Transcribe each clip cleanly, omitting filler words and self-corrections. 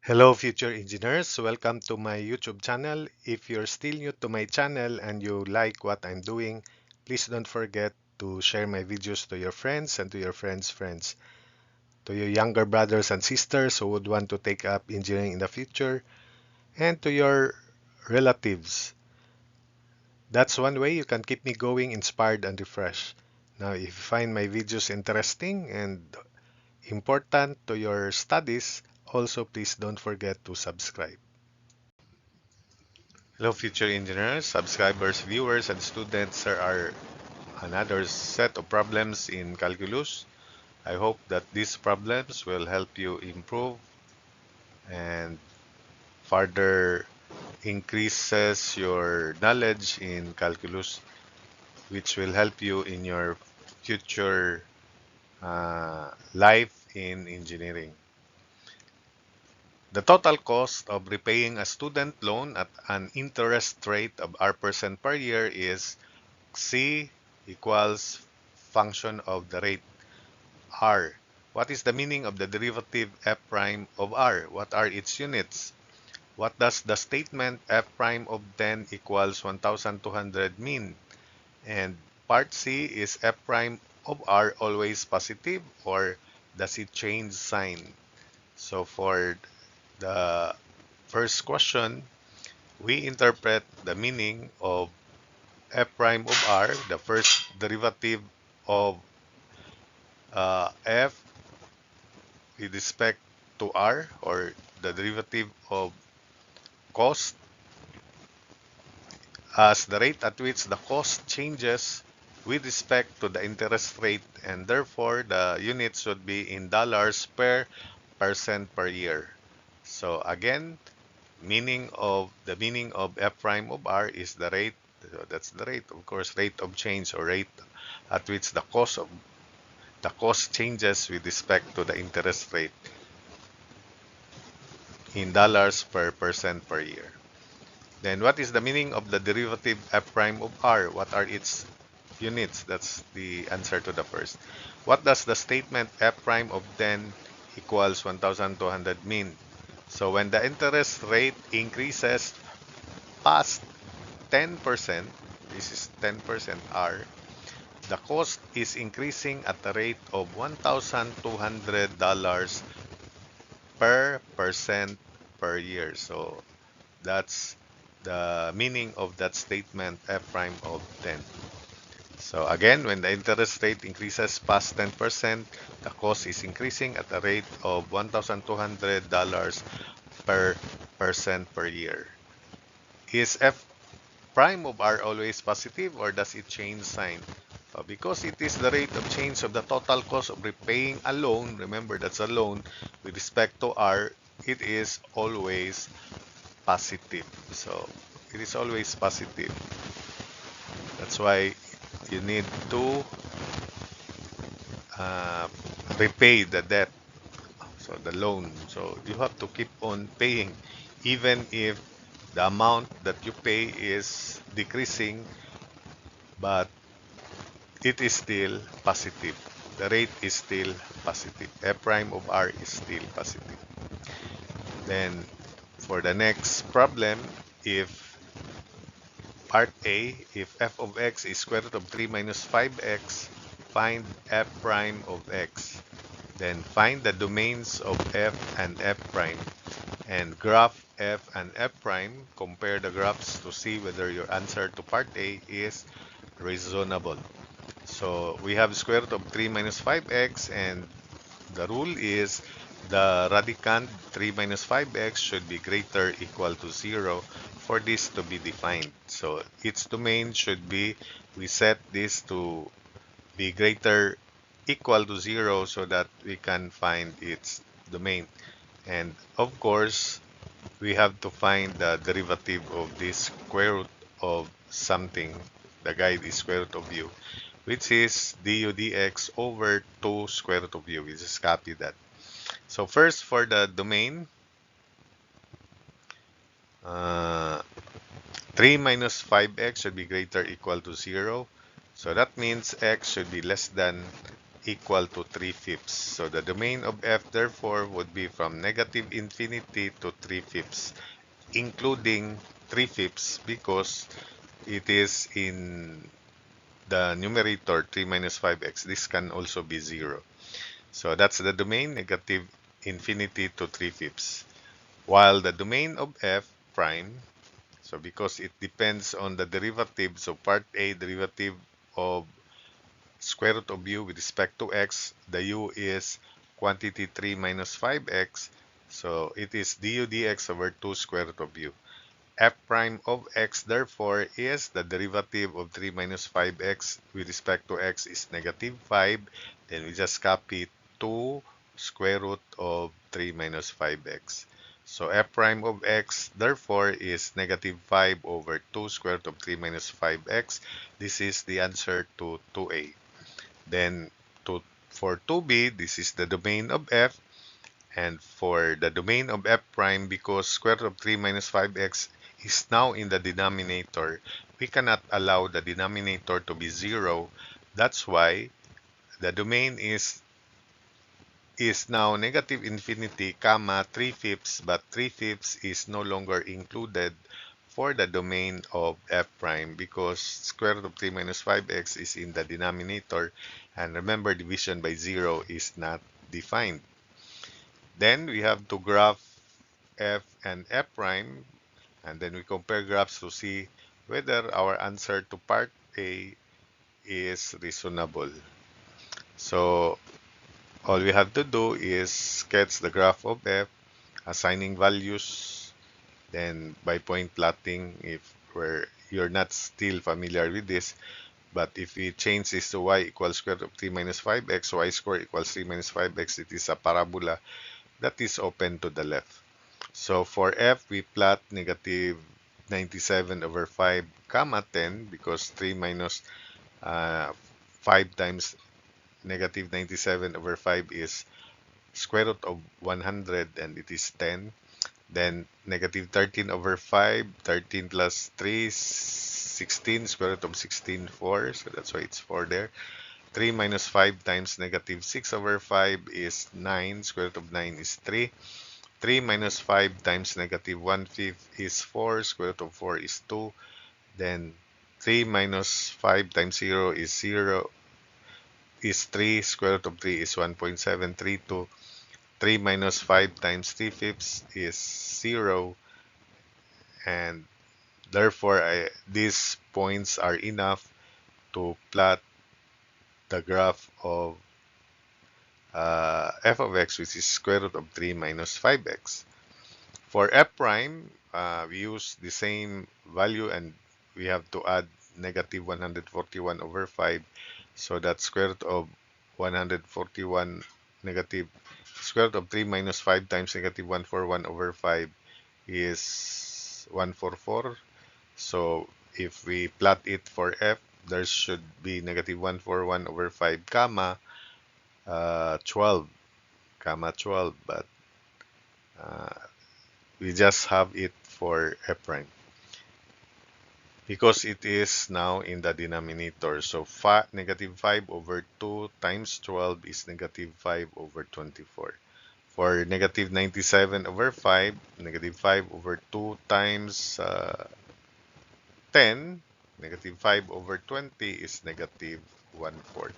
Hello future engineers, welcome to my YouTube channel. If you're still new to my channel and you like what I'm doing, please don't forget to share my videos to your friends and to your friends' friends. To your younger brothers and sisters who would want to take up engineering in the future, and to your relatives. That's one way you can keep me going, inspired and refreshed. Now, if you find my videos interesting and important to your studies, also please don't forget to subscribe. Hello, future engineers, subscribers, viewers, and students. There are another set of problems in calculus. I hope that these problems will help you improve and further increases your knowledge in calculus, which will help you in your future life in engineering. The total cost of repaying a student loan at an interest rate of R% per year is C equals function of the rate R. What is the meaning of the derivative f prime of R? What are its units? What does the statement f prime of 10 equals 1200 mean? And part C, is f prime of R always positive or does it change sign? So for the first question, we interpret the meaning of f prime of R, the first derivative of f with respect to R, or the derivative of cost, as the rate at which the cost changes with respect to the interest rate, and therefore the units should be in dollars per percent per year. So again, meaning of f prime of R is the rate. So that's the rate, of course, rate of change, or rate at which the cost changes with respect to the interest rate in dollars per percent per year. Then what is the meaning of the derivative f prime of R? What are its units? That's the answer to the first. What does the statement f prime of 10 equals 1200 mean? So when the interest rate increases past 10%, this is 10% R, the cost is increasing at the rate of $1,200 per percent per year. So that's the meaning of that statement f prime of 10. So again, when the interest rate increases past 10%, the cost is increasing at a rate of $1,200 per percent per year. Is f prime of R always positive or does it change sign? Because it is the rate of change of the total cost of repaying a loan, remember that's a loan, with respect to R, it is always positive. So it is always positive. That's why you need to uh, repay the debt, so the loan. So you have to keep on paying, even if the amount that you pay is decreasing, but it is still positive. The rate is still positive. F prime of R is still positive. Then for the next problem, if part A, if f of x is square root of 3 minus 5x, find f prime of x. Then find the domains of f and f prime and graph f and f prime. Compare the graphs to see whether your answer to part A is reasonable. So we have square root of 3 minus 5x, and the rule is the radicand 3 minus 5x should be greater or equal to 0 for this to be defined. So its domain should be, we set this to be greater equal to 0 so that we can find its domain. And of course, we have to find the derivative of this square root of something. The guide is square root of u, which is du dx over 2 square root of u. We just copy that. So first, for the domain, uh, 3 minus 5x should be greater or equal to 0. So that means x should be less than equal to 3/5. So the domain of f therefore would be from negative infinity to 3/5, including 3/5 because it is in the numerator 3 minus 5x. This can also be 0. So that's the domain, negative infinity to 3/5. While the domain of f prime, so because it depends on the derivative, so part A, derivative of square root of u with respect to x, the u is quantity 3 minus 5x, so it is du dx over 2 square root of u. F prime of x therefore is the derivative of 3 minus 5x with respect to x is negative 5. Then we just copy 2 square root of 3 minus 5x. So f prime of x therefore is negative 5 over 2 square root of 3 minus 5x. This is the answer to 2a. Then for 2b, this is the domain of f. And for the domain of f prime, because square root of 3 minus 5x is now in the denominator, we cannot allow the denominator to be 0. That's why the domain is now negative infinity, comma, 3/5, but 3/5 is no longer included for the domain of f prime because square root of 3 minus 5x is in the denominator. And remember, division by 0 is not defined. Then we have to graph f and f prime, and then we compare graphs to see whether our answer to part A is reasonable. So all we have to do is sketch the graph of f, assigning values, then by point plotting if you're not still familiar with this. But if we change this to y equals square root of 3 minus 5x, y squared equals 3 minus 5x, it is a parabola that is open to the left. So for f, we plot negative 97 over 5 comma 10 because 3 minus 5 times negative 97 over 5 is square root of 100 and it is 10. Then negative 13 over 5, 13 plus 3, 16, square root of 16, 4. So that's why it's 4 there. 3 minus 5 times negative 6 over 5 is 9, square root of 9 is 3. 3 minus 5 times negative 1/5 is 4, square root of 4 is 2. Then 3 minus 5 times 0 is 0, is 3, square root of 3 is 1.732. 3 minus 5 times 3/5 is 0, and therefore these points are enough to plot the graph of f of x, which is square root of 3 minus 5x. For f prime, we use the same value and we have to add negative 141 over 5. So that's square root of 141 negative square root of 3 minus 5 times negative 141 over 5 is 144. So if we plot it for f, there should be negative 141 over 5 comma 12 comma 12, but uh, we just have it for f prime because it is now in the denominator. So negative 5 over 2 times 12 is negative 5 over 24. For negative 97 over 5, negative 5 over 2 times 10, negative 5 over 20 is negative 1/4.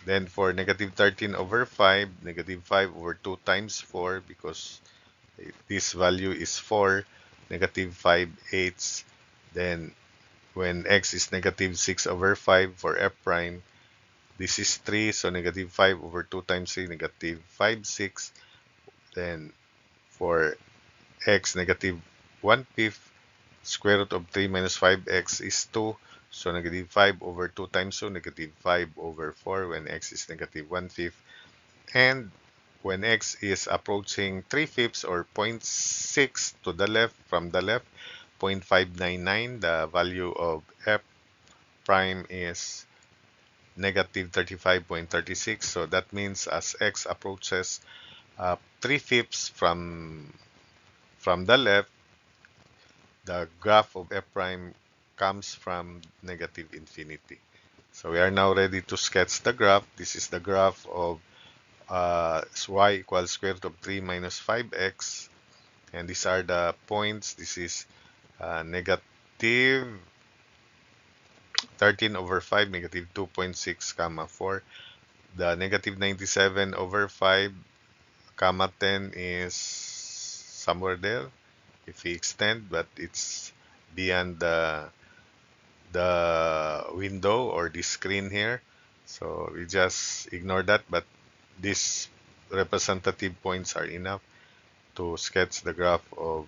Then for negative 13 over 5, negative 5 over 2 times 4, because this value is 4, negative 5/8. Then when x is negative 6 over 5 for f prime, this is 3, so negative 5 over 2 times 3, negative 5/6. Then for x, negative 1/5, square root of 3 minus 5x is 2, so negative 5 over 2 times 2, negative 5 over 4 when x is negative 1/5. And when x is approaching 3/5 or zero point 0.6 to the left, from the left, 0.599, the value of f prime is negative 35.36. So that means as x approaches 3/5 from the left, the graph of f prime comes from negative infinity. So we are now ready to sketch the graph. This is the graph of y equals square root of 3 minus 5x. And these are the points. This is negative 13 over 5, negative 2.6, comma 4. The negative 97 over 5, comma 10 is somewhere there if we extend, but it's beyond the window or the screen here. So we just ignore that, but these representative points are enough to sketch the graph of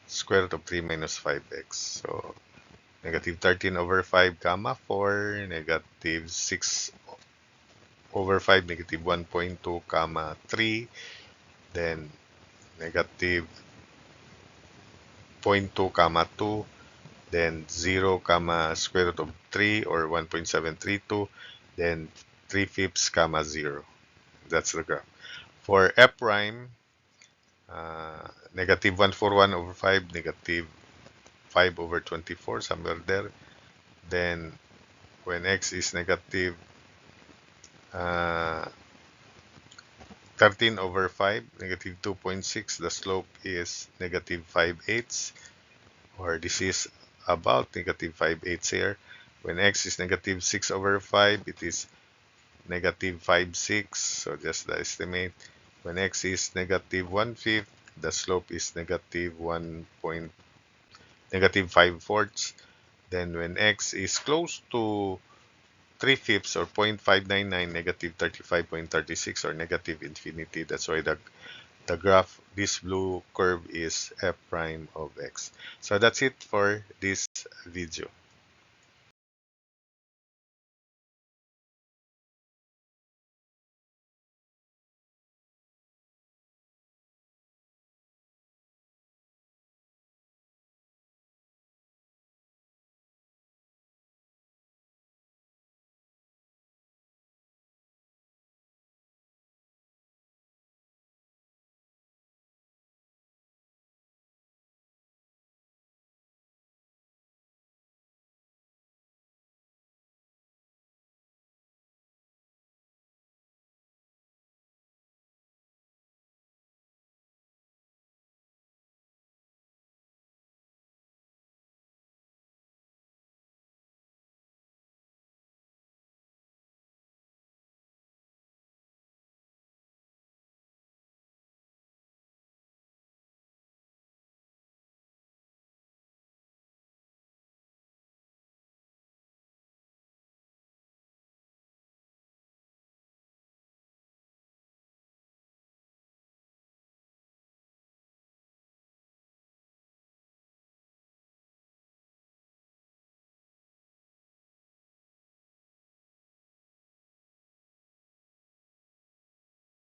square root of 3 minus 5x. So negative 13 over 5, comma 4, negative 6 over 5, negative 1.2, comma 3, then negative zero point 0.2, comma 2, then 0, comma square root of 3 or 1.732, then 3/5, comma 0. That's the graph. For f prime, negative 141 over 5, negative 5 over 24, somewhere there. Then when x is negative uh, 13 over 5, negative 2.6, the slope is negative 5/8, or this is about negative 5/8 here. When x is negative 6 over 5, it is negative 5/6, so just the estimate. When x is negative 1/5, the slope is negative 5/4. Then when x is close to 3/5 or 0.599, negative 35.36 or negative infinity. That's why the graph, this blue curve, is f prime of x. So that's it for this video.